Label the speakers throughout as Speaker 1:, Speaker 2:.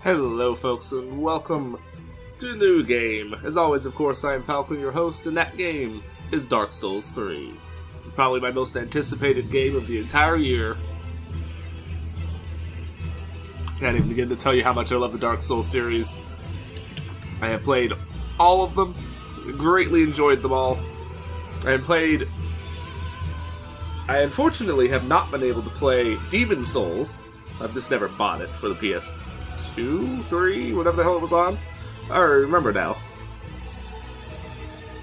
Speaker 1: Hello folks and welcome to a new game. As always, of course, I am Falcon, your host, and that game is Dark Souls 3. This is probably my most anticipated game of the entire year. Can't even begin to tell you how much I love the Dark Souls series. I have played all of them, greatly enjoyed them all. I unfortunately have not been able to play Demon Souls. I've just never bought it for the PS2, 3, whatever the hell it was on. I don't remember now.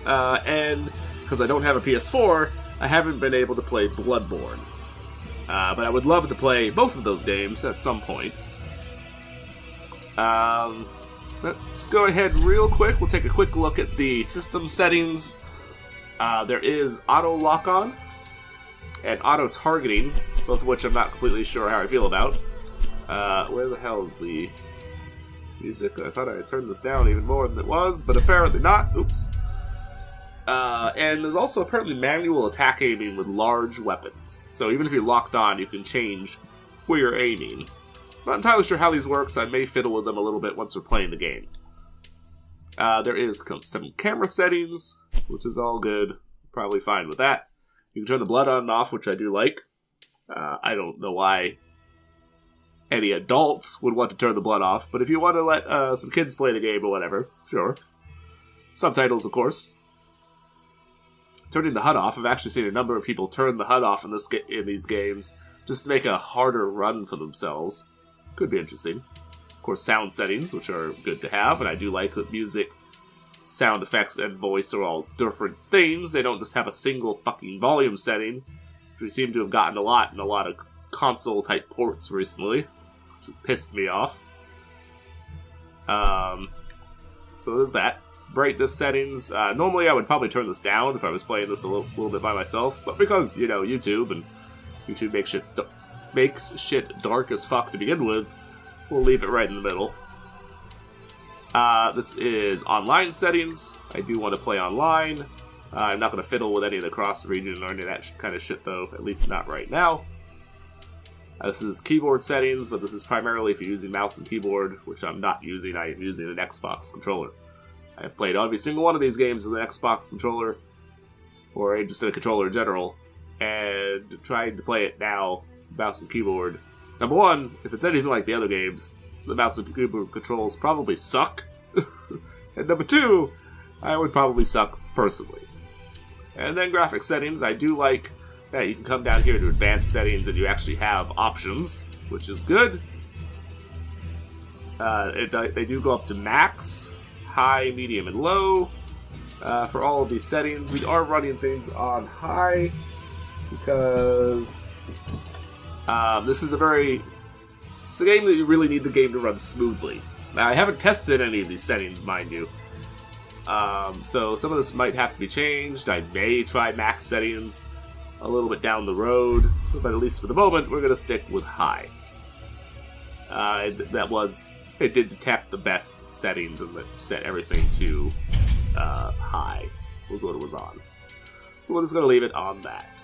Speaker 1: And because I don't have a PS4, I haven't been able to play Bloodborne. But I would love to play both of those games at some point. Let's go ahead real quick. We'll take a quick look at the system settings. There is auto lock-on and auto targeting, both of which I'm not completely sure how I feel about. Where the hell is the music? I thought I had turned this down even more than it was, but apparently not. Oops. And there's also apparently manual attack aiming with large weapons. So even if you're locked on, you can change where you're aiming. Not entirely sure how these works. I may fiddle with them a little bit once we're playing the game. There is some camera settings, which is all good. Probably fine with that. You can turn the blood on and off, which I do like. I don't know why any adults would want to turn the blood off, but if you want to let some kids play the game or whatever, sure. Subtitles, of course. Turning the HUD off, I've actually seen a number of people turn the HUD off in these games just to make a harder run for themselves. Could be interesting. Of course, sound settings, which are good to have, and I do like that music, sound effects, and voice are all different things. They don't just have a single fucking volume setting, which we seem to have gotten a lot in a lot of console-type ports recently, which pissed me off. So there's that. Brightness settings. Normally I would probably turn this down if I was playing this a little bit by myself, but because, you know, YouTube makes shit dark as fuck to begin with, we'll leave it right in the middle. This is online settings. I do want to play online. I'm not going to fiddle with any of the cross-region or any of that kind of shit, though, at least not right now. This is keyboard settings, but this is primarily if you're using mouse and keyboard, which I'm not using. I am using an Xbox controller. I have played every single one of these games with an Xbox controller, or just a controller in general, and trying to play it now, mouse and keyboard. Number one, if it's anything like the other games, the mouse and keyboard controls probably suck. And number two, I would probably suck personally. And then graphics settings, I do like that you can come down here to advanced settings and you actually have options, which is good. They do go up to max, high, medium, and low. For all of these settings, we are running things on high because this is it's a game that you really need the game to run smoothly. Now, I haven't tested any of these settings, mind you. So some of this might have to be changed. I may try max settings a little bit down the road, but at least for the moment, we're going to stick with high. It did detect the best settings and set everything to high, was what it was on. So we're just going to leave it on that.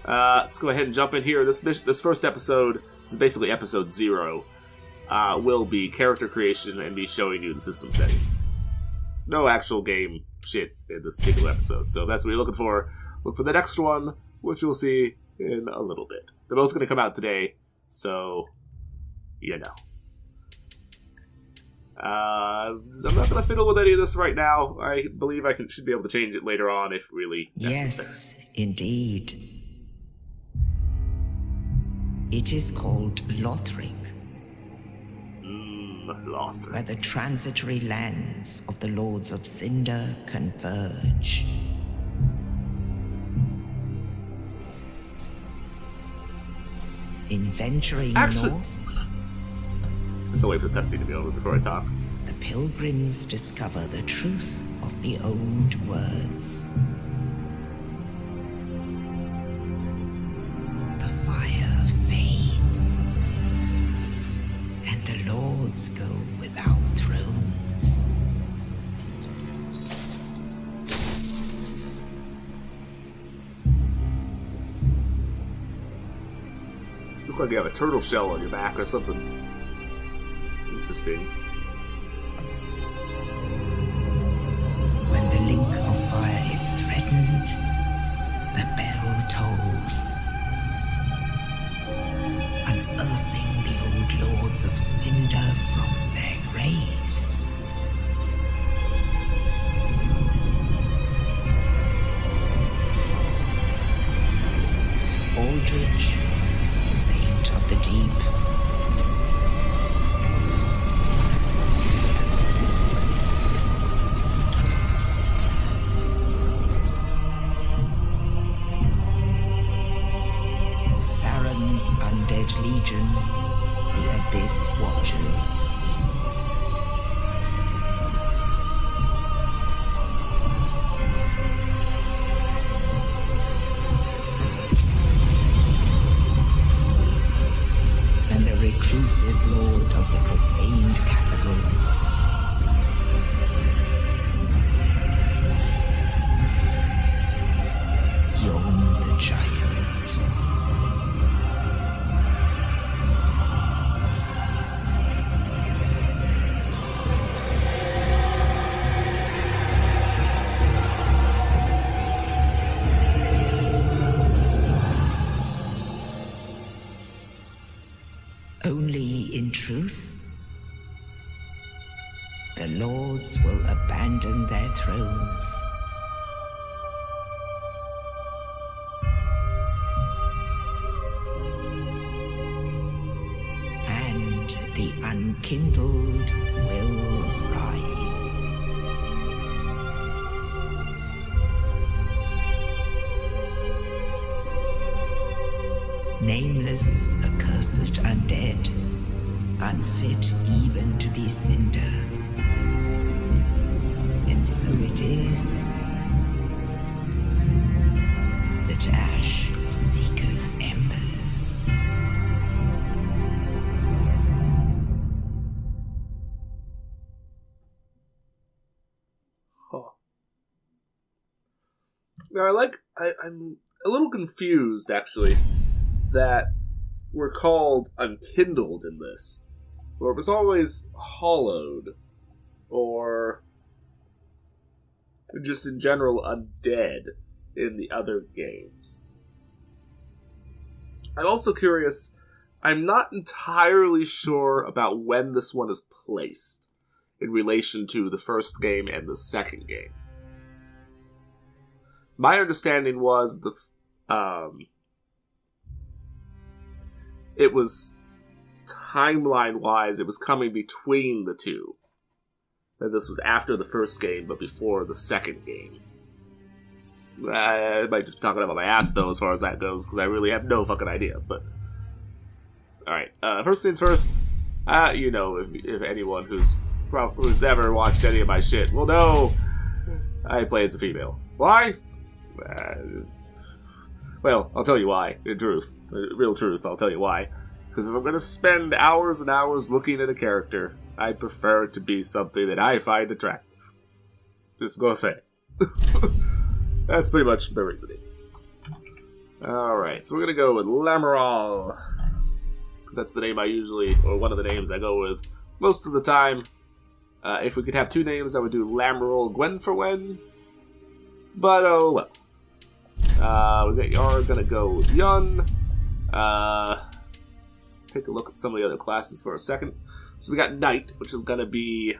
Speaker 1: Let's go ahead and jump in here. This first episode, this is basically episode 0, will be character creation and be showing you the system settings. No actual game shit in this particular episode. So if that's what you're looking for, look for the next one, which you'll see in a little bit. They're both going to come out today, so you know. I'm not going to fiddle with any of this right now. I believe I should be able to change it later on if really necessary.
Speaker 2: Yes, indeed. It is called Lothric.
Speaker 1: Lothric.
Speaker 2: Where the transitory lands of the Lords of Cinder converge. In venturing north,
Speaker 1: let's wait for the cutscene to be over before I talk.
Speaker 2: The pilgrims discover the truth of the old words. The fire fades, and the lords go without thrones.
Speaker 1: Look like you have a turtle shell on your back or something. Interesting.
Speaker 2: When the link of fire is threatened, the bell tolls, unearthing the old lords of Cinder from their graves. Aldrich, saint of the deep. Farron's undead legion, the Abyss Watchers. And the reclusive lord of the profaned capital. Yom the Giant. Only in truth, the lords will abandon their thrones. And the unkindled will rise. Nameless, accursed undead, unfit even to be cinder. And so it is that ash seeketh embers.
Speaker 1: Huh. Now, I'm a little confused, actually, that we're called unkindled in this, or it was always hollowed, or just in general undead in the other games. I'm also curious, I'm not entirely sure about when this one is placed in relation to the first game and the second game. My understanding was it was timeline-wise, it was coming between the two. That this was after the first game, but before the second game. I might just be talking about my ass, though, as far as that goes, because I really have no fucking idea, but... Alright, first things first, if anyone who's ever watched any of my shit will know I play as a female. Why? Well, I'll tell you why. In truth. Real truth, I'll tell you why. Because if I'm going to spend hours and hours looking at a character, I prefer it to be something that I find attractive. Just gonna say. That's pretty much the reasoning. Alright, so we're going to go with Lamoral. Because that's the name I usually, or one of the names I go with most of the time. If we could have two names, I would do Lamoral Gwenferwen. But, oh well. We are going to go with Yun. Let's take a look at some of the other classes for a second. So we got Knight, which is going to be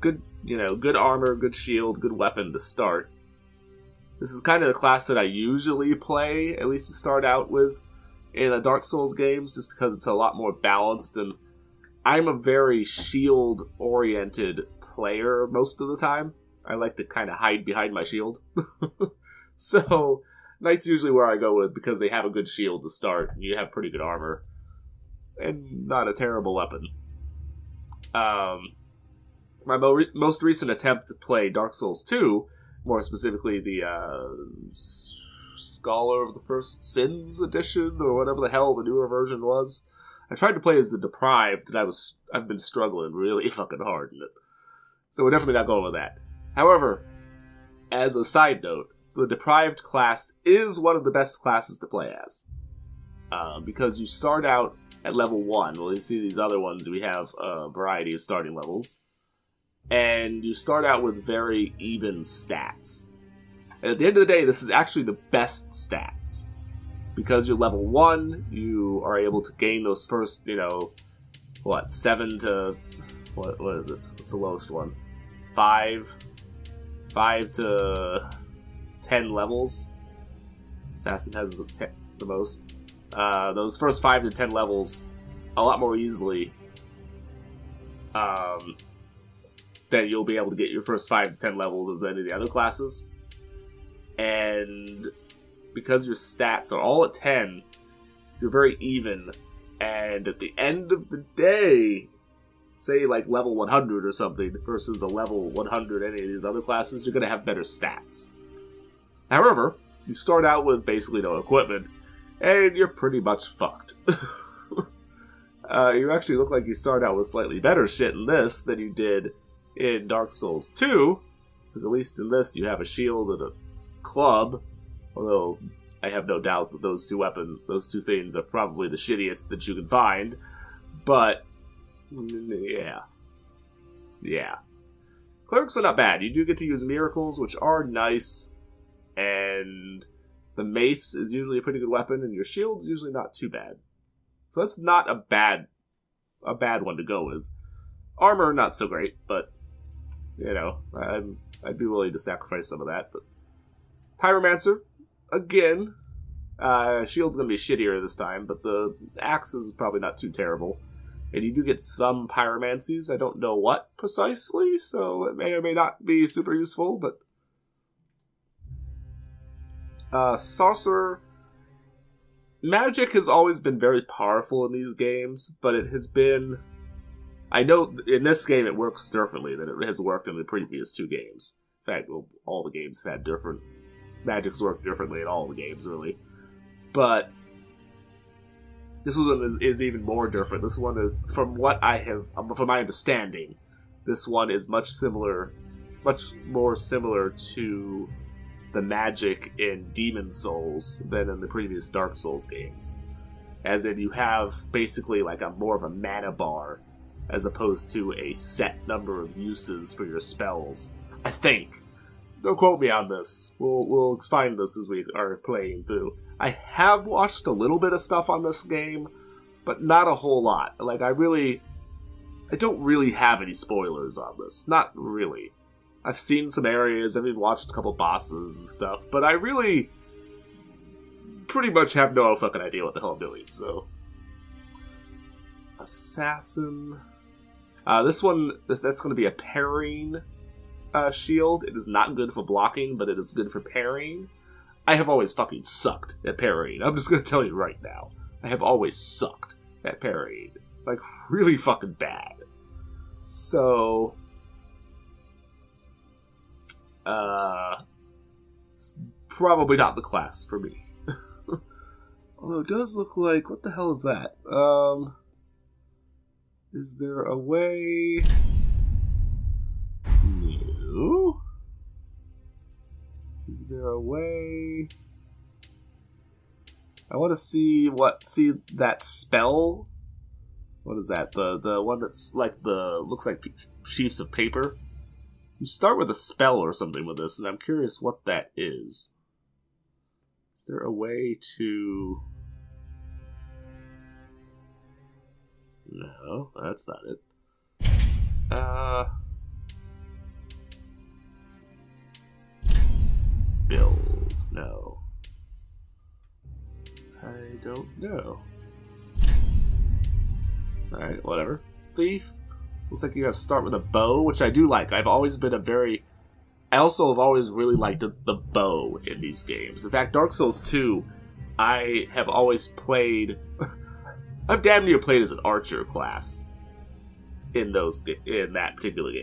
Speaker 1: good armor, good shield, good weapon to start. This is kind of the class that I usually play, at least to start out with, in the Dark Souls games, just because it's a lot more balanced, and I'm a very shield-oriented player most of the time. I like to kind of hide behind my shield. So, Knight's usually where I go with, because they have a good shield to start, and you have pretty good armor, and not a terrible weapon. My most recent attempt to play Dark Souls 2, more specifically the Scholar of the First Sins edition, or whatever the hell the newer version was, I tried to play as the Deprived, and I've been struggling really fucking hard in it. So we're definitely not going with that. However, as a side note, the Deprived class is one of the best classes to play as. because you start out at level 1. Well, you see these other ones, we have a variety of starting levels. And you start out with very even stats. And at the end of the day, this is actually the best stats. Because you're level 1, you are able to gain those first, 7 to... What is it? What's the lowest one? 5 to 10 levels. Assassin has the most. Those first 5 to 10 levels a lot more easily than you'll be able to get your first 5 to 10 levels as any of the other classes. And because your stats are all at 10, you're very even. And at the end of the day, say like level 100 or something versus a level 100 any of these other classes, you're going to have better stats. However, you start out with basically no equipment, and you're pretty much fucked. You actually look like you start out with slightly better shit in this than you did in Dark Souls 2, because at least in this you have a shield and a club, although I have no doubt that those two things are probably the shittiest that you can find, but yeah. Clerics are not bad. You do get to use miracles, which are nice, and the mace is usually a pretty good weapon, and your shield's usually not too bad. So that's not a bad one to go with. Armor, not so great, but, I'd be willing to sacrifice some of that. But Pyromancer, again, shield's going to be shittier this time, but the axe is probably not too terrible. And you do get some pyromancies, I don't know what precisely, so it may or may not be super useful, but... Sorcerer... Magic has always been very powerful in these games, but it has been... I know in this game it works differently than it has worked in the previous 2 games. In fact, well, all the games have had different... Magic's worked differently in all the games, really. But... this one is even more different. This one is, from my understanding, this one is much more similar to the magic in Demon Souls than in the previous Dark Souls games. As in, you have basically like more of a mana bar, as opposed to a set number of uses for your spells. I think. Don't quote me on this. We'll find this as we are playing through. I have watched a little bit of stuff on this game, but not a whole lot. Like, I don't really have any spoilers on this. Not really. I've seen some areas, I've even watched a couple bosses and stuff, but I really pretty much have no fucking idea what the hell I'm doing, so... Assassin... that's going to be a parrying shield. It is not good for blocking, but it is good for parrying. I have always fucking sucked at parrying. I'm just gonna tell you right now. I have always sucked at parrying. Like, really fucking bad. So... it's probably not the class for me. Although it does look like... what the hell is that? Is there a way... No? Is there a way... I want to see that spell. What is that? The one that's like looks like sheets of paper. You start with a spell or something with this, and I'm curious what that is. Is there a way to... No, that's not it. Build. No. I don't know. Alright, whatever. Thief. Looks like you have to start with a bow, which I do like. I've always been I also have always really liked the bow in these games. In fact, Dark Souls 2, I have always played... I've damn near played as an archer class in that particular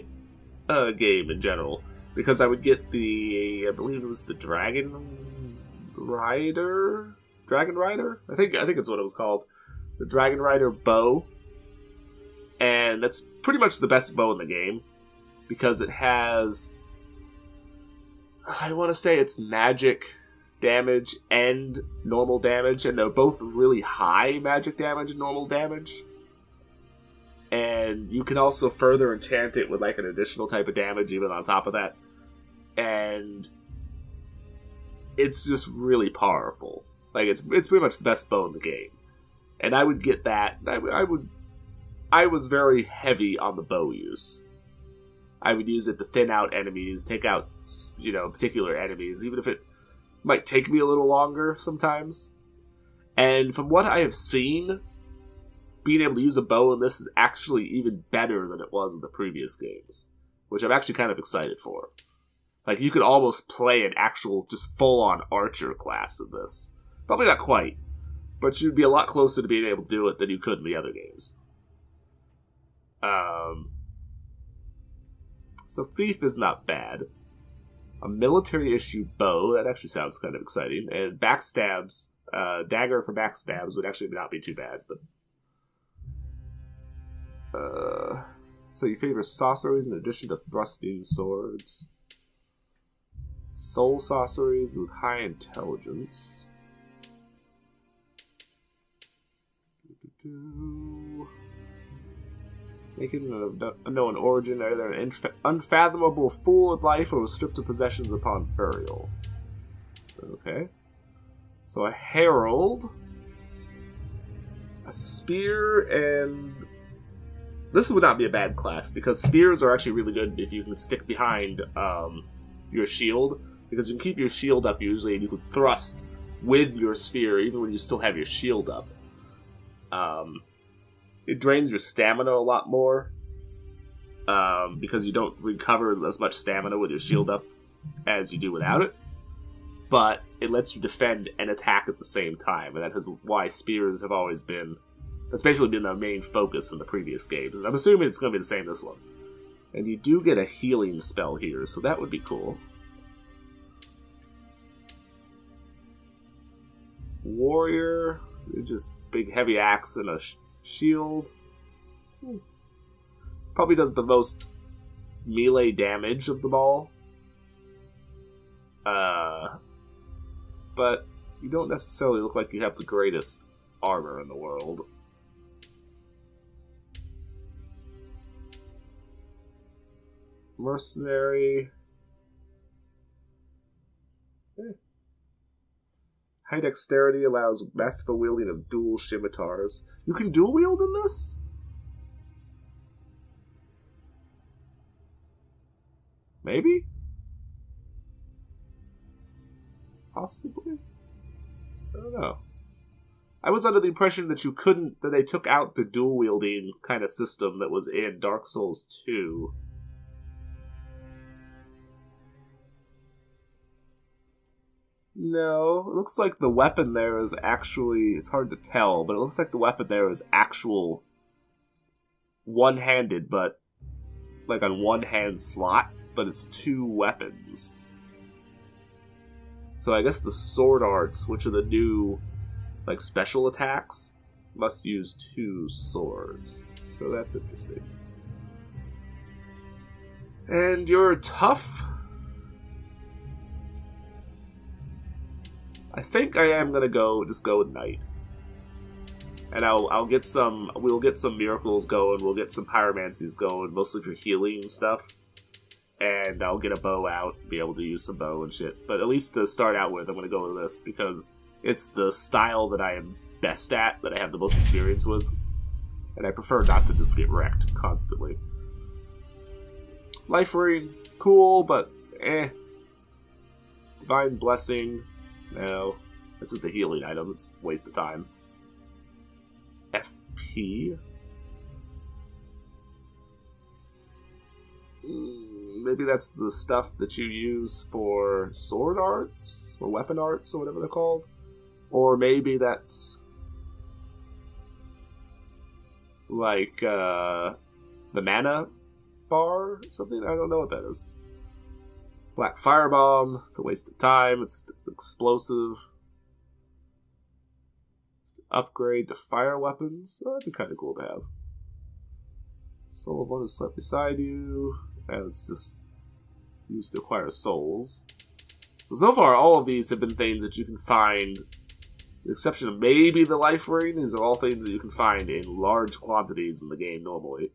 Speaker 1: game in general. Because I would get I believe it was the Dragon Rider? I think it's what it was called. The Dragon Rider bow. And that's pretty much the best bow in the game. Because it has... I want to say it's magic damage and normal damage, and they're both really high magic damage and normal damage. And you can also further enchant it with like an additional type of damage even on top of that. And it's just really powerful. Like it's pretty much the best bow in the game. And I would get that. I was very heavy on the bow use. I would use it to thin out enemies, take out, particular enemies, even if it might take me a little longer sometimes. And from what I have seen, being able to use a bow in this is actually even better than it was in the previous games, which I'm actually kind of excited for. Like, you could almost play an actual, just full-on archer class in this. Probably not quite, but you'd be a lot closer to being able to do it than you could in the other games. So Thief is not bad. A military-issue bow, that actually sounds kind of exciting. And backstabs, dagger for backstabs would actually not be too bad. But so you favor sorceries in addition to thrusting swords. Soul sorceries with high intelligence. Making an unknown origin, either an unfathomable fool of life or was stripped of possessions upon burial. Okay. So a herald, a spear, and this would not be a bad class because spears are actually really good if you can stick behind your shield, because you can keep your shield up usually, and you can thrust with your spear even when you still have your shield up. It drains your stamina a lot more, because you don't recover as much stamina with your shield up as you do without it. But it lets you defend and attack at the same time, and that is why spears have always been... That's basically been the main focus in the previous games, and I'm assuming it's going to be the same this one. And you do get a healing spell here, so that would be cool. Warrior, just big heavy axe and a shield. Probably does the most melee damage of them all. But you don't necessarily look like you have the greatest armor in the world. Mercenary. High dexterity allows masterful wielding of dual scimitars. You can dual wield in this? Maybe? Possibly? I don't know. I was under the impression that you couldn't, that they took out the dual wielding kind of system that was in Dark Souls 2. No, it looks like the weapon there is actually... It's hard to tell, but it looks like the weapon there is actual one-handed, but like on one-hand slot, but it's two weapons. So I guess the sword arts, which are the new like special attacks, must use two swords. So that's interesting. And you're tough... I think I am gonna just go with Knight, and we'll get some miracles going, we'll get some pyromancies going, mostly for healing and stuff, and I'll get a bow out, be able to use some bow and shit. But at least to start out with, I'm gonna go with this because it's the style that I am best at, that I have the most experience with, and I prefer not to just get wrecked constantly. Life Ring, cool, but Divine Blessing. No, it's just a healing item. It's a waste of time. FP. Maybe that's the stuff that you use for sword arts or weapon arts or whatever they're called. Or maybe that's like the mana bar or something. I don't know what that is. Black Firebomb, it's a waste of time, it's explosive. Upgrade to fire weapons, that'd be kind of cool to have. Soul of one who slept beside you, and it's just used to acquire souls. So far, all of these have been things that you can find, with the exception of maybe the life ring. These are all things that you can find in large quantities in the game normally.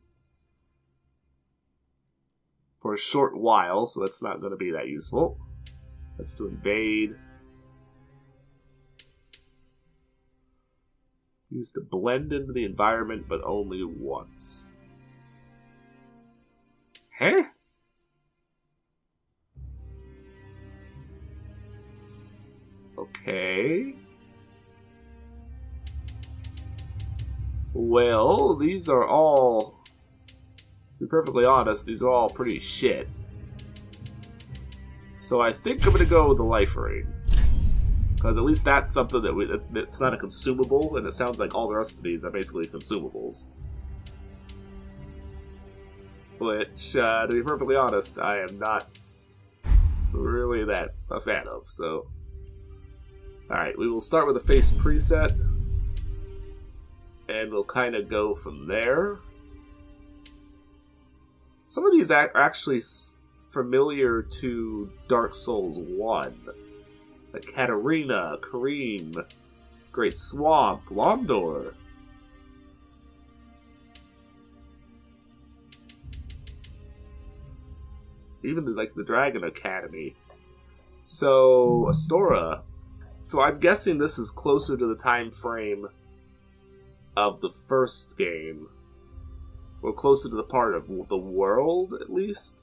Speaker 1: For a short while, so that's not going to be that useful. That's to invade. Used to blend into the environment, but only once. Huh? Okay. Well, these are all, to be perfectly honest, these are all pretty shit. So I think I'm going to go with the life ring. Because at least that's something that's not a consumable, and it sounds like all the rest of these are basically consumables. Which, to be perfectly honest, I am not really that a fan of, so... Alright, we will start with a face preset, and we'll kind of go from there. Some of these are actually familiar to Dark Souls 1. Like Katarina, Karim, Great Swamp, Londor. Even like the Dragon Academy. So, Astora. So I'm guessing this is closer to the time frame of the first game. Or closer to the part of the world, at least,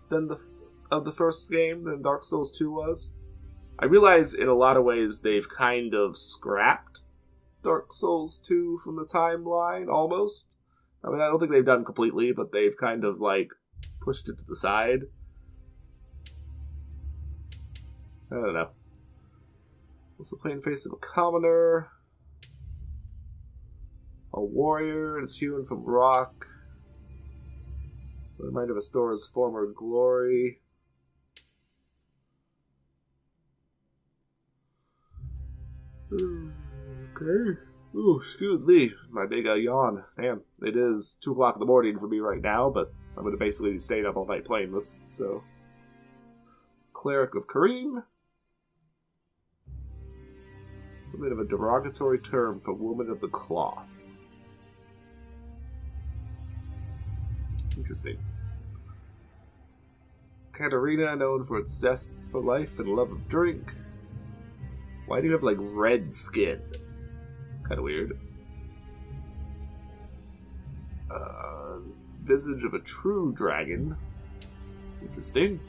Speaker 1: than the first game, than Dark Souls 2 was. I realize in a lot of ways they've kind of scrapped Dark Souls 2 from the timeline, almost. I mean, I don't think they've done completely, but they've kind of, like, pushed it to the side. I don't know. Also playing face of a commoner. A warrior is hewn from rock. A reminder of Astora's former glory. Okay. Ooh, excuse me. My big yawn. Damn, it is 2 o'clock in the morning for me right now, but I'm going to basically be staying up all night playing this, so... Cleric of Karim. A bit of a derogatory term for woman of the cloth. Interesting. Katarina, known for its zest for life and love of drink. Why do you have, like, red skin? It's kind of weird. Visage of a true dragon. Interesting.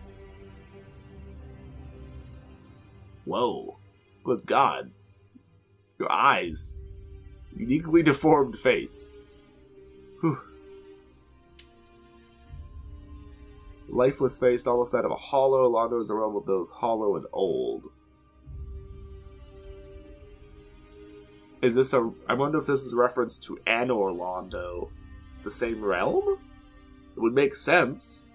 Speaker 1: Whoa. Good God. Your eyes. Uniquely deformed face. Whew. Lifeless face, almost out of a hollow. Londo is the realm of those hollow and old. Is this a... I wonder if this is a reference to Anor Londo. Is it the same realm? It would make sense.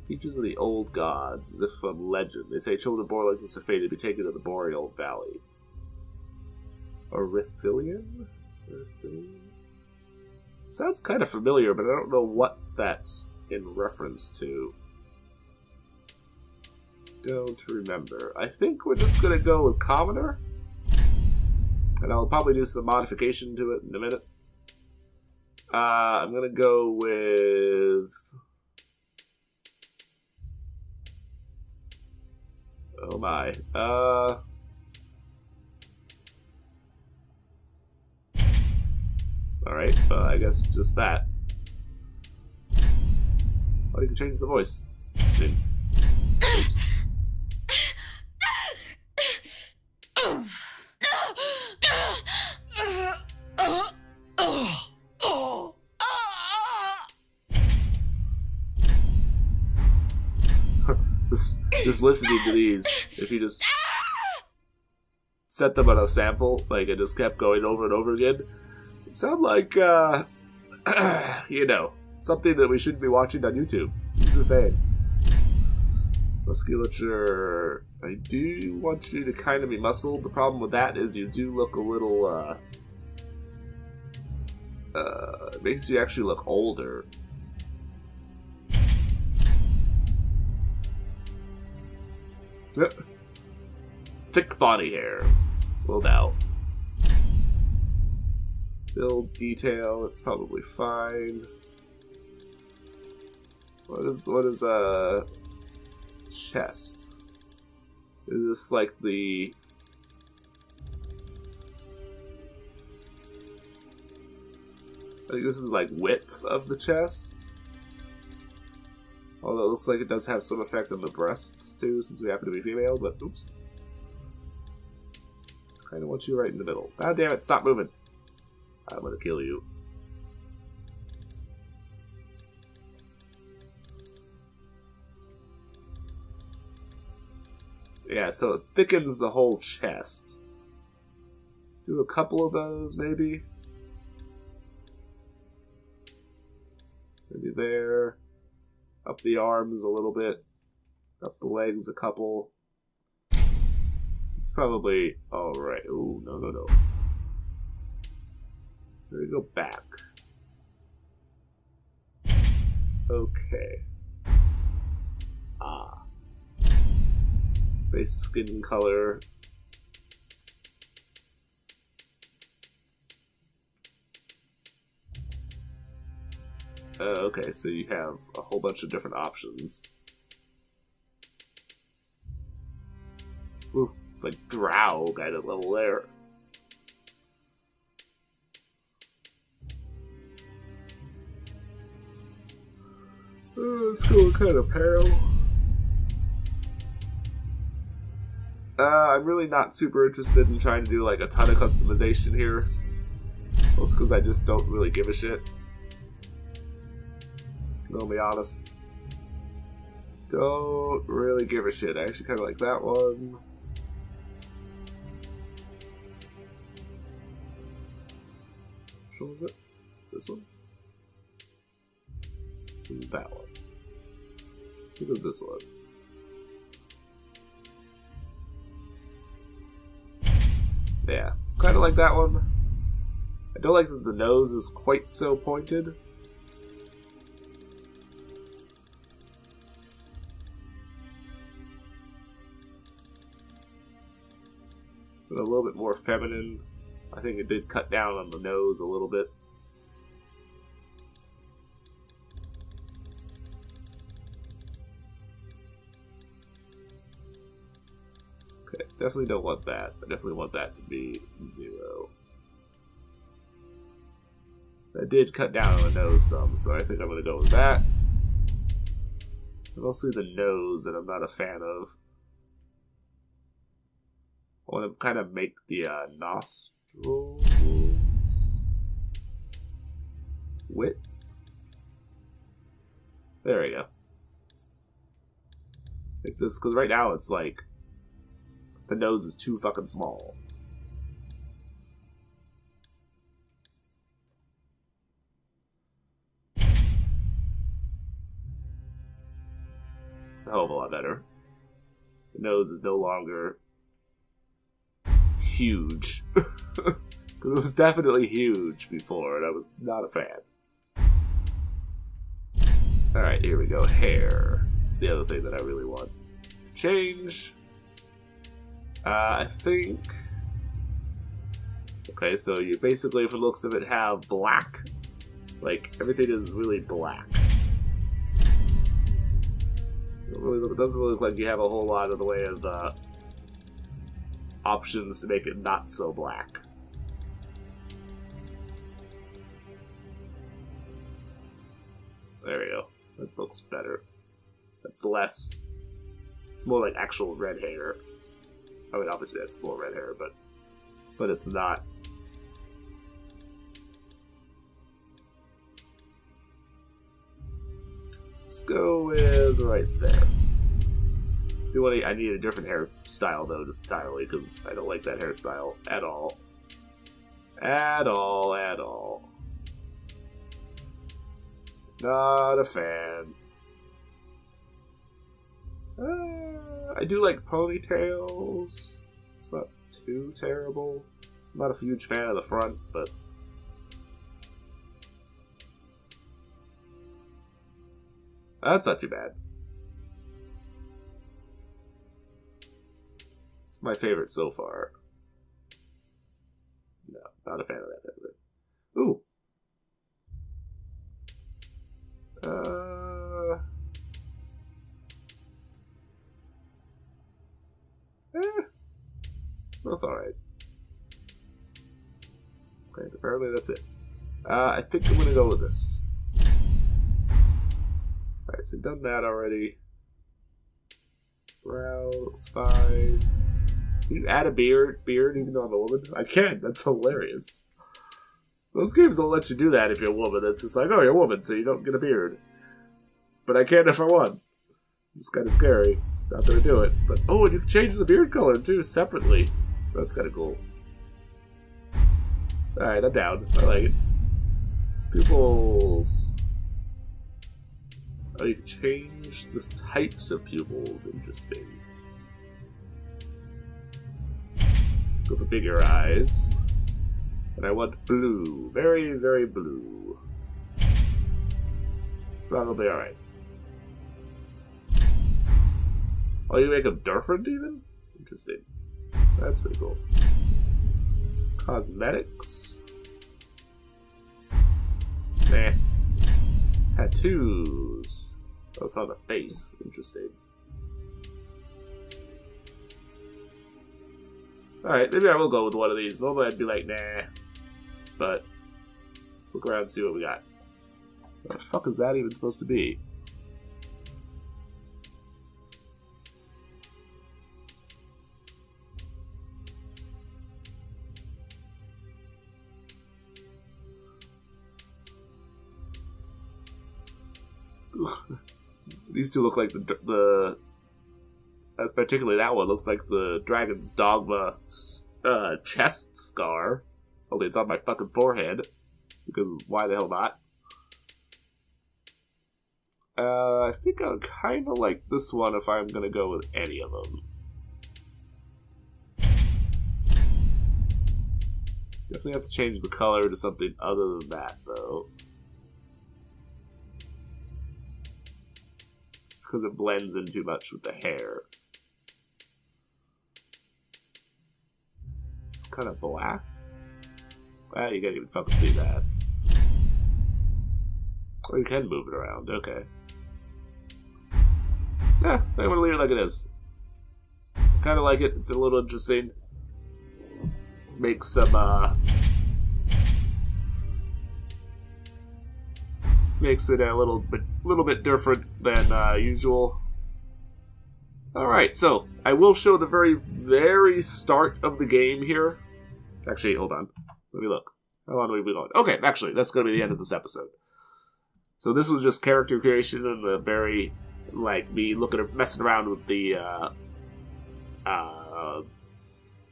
Speaker 1: Features of the old gods, as if from legend. They say children born like this are fated to be taken to the Boreal Valley. Orithilian? Sounds kind of familiar, but I don't know what that's in reference to. Don't remember. I think we're just going to go with Commoner. And I'll probably do some modification to it in a minute. I'm going to go with... Oh my. Alright, I guess just that. Oh, you can change the voice. Interesting. Oops. Just listening to these, if you just set them on a sample, like it just kept going over and over again, it sound like, you know, something that we shouldn't be watching on YouTube. Just saying. Musculature. I do want you to kind of be muscled. The problem with that is you do look a little, it makes you actually look older. Yep. Thick body hair. Will doubt. Build detail, it's probably fine. What is chest? Is this like the I think this is like width of the chest. Although it looks like it does have some effect on the breasts too, since we happen to be female, but oops. I kinda want you right in the middle. God damn it, stop moving. I'm gonna kill you. Yeah, so it thickens the whole chest. Do a couple of those, maybe. Maybe there. Up the arms a little bit. Up the legs a couple. It's probably alright. Ooh, no, no, no. There we go back. Okay. Ah. Base skin color. Okay, so you have a whole bunch of different options. Ooh, it's like drow kind of level there. Let's go with kind of pale. I'm really not super interested in trying to do like a ton of customization here. Mostly because I just don't really give a shit. I'll be honest. Don't really give a shit. I actually kind of like that one. Which one was it? This one? That one. I think it was this one. Yeah, kind of like that one. I don't like that the nose is quite so pointed. But a little bit more feminine. I think it did cut down on the nose a little bit. Okay, definitely don't want that. I definitely want that to be 0. That did cut down on the nose some, so I think I'm going to go with that. Mostly the nose that I'm not a fan of. I want to kind of make the nostrils width. There we go. Make this, because right now it's like the nose is too fucking small. It's a hell of a lot better. The nose is no longer huge. Because it was definitely huge before, and I was not a fan. Alright, here we go. Hair. It's the other thing that I really want. Change. I think... Okay, so you basically, from the looks of it, have black. Like, everything is really black. It doesn't really look like you have a whole lot of the way of options to make it not so black. There we go. That looks better. That's less... It's more like actual red hair. I mean, obviously that's more red hair, but it's not. Let's go with right there. I need a different hairstyle though, just entirely, because I don't like that hairstyle at all. At all, at all. Not a fan. I do like ponytails. It's not too terrible. I'm not a huge fan of the front, but... That's not too bad. It's my favorite so far. No, not a fan of that either. Ooh. Both alright. Okay, apparently that's it. I think I'm gonna go with this. Alright, so done that already. Brow looks fine. Can you add a beard even though I'm a woman? I can, that's hilarious. Those games don't let you do that if you're a woman. It's just like, oh, you're a woman, so you don't get a beard. But I can if I want. It's kind of scary. Not gonna do it. But, oh, and you can change the beard color, too, separately. That's kind of cool. Alright, I'm down. I like it. Pupils. Oh, you can change the types of pupils. Interesting. Let's go for bigger eyes. And I want blue. Very, very blue. It's probably alright. Oh, you make them different even? Interesting. That's pretty cool. Cosmetics. Nah. Tattoos. Oh, it's on the face. Interesting. Alright, maybe I will go with one of these. Normally I'd be like, nah. But, let's look around and see what we got. What the fuck is that even supposed to be? These two look like the as particularly that one looks like the Dragon's Dogma chest scar. Only it's on my fucking forehead. Because why the hell not? I think I kind of like this one if I'm going to go with any of them. Definitely have to change the color to something other than that, though. It's because it blends in too much with the hair. It's kind of black. Well, you can't even fucking see that. Or you can move it around, okay. Yeah, I'm gonna leave it like it is. Kind of like it, it's a little interesting. Makes some, makes it a little bit different than usual. Alright, so, I will show the very, very start of the game here. Actually, hold on. Let me look. How long have we been going? Okay, actually, that's going to be the end of this episode. So this was just character creation and the very, like, me messing around with the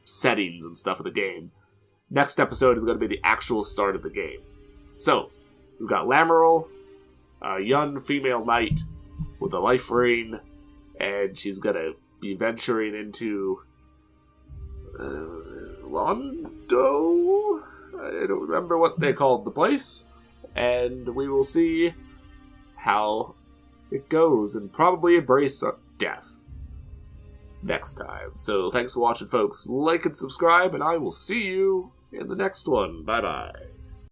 Speaker 1: settings and stuff of the game. Next episode is going to be the actual start of the game. So, we've got Lamoral, a young female knight with a life ring, and she's going to be venturing into Londo? I don't remember what they called the place. And we will see how it goes and probably embrace death next time. So thanks for watching, folks. Like and subscribe, and I will see you in the next one. Bye-bye.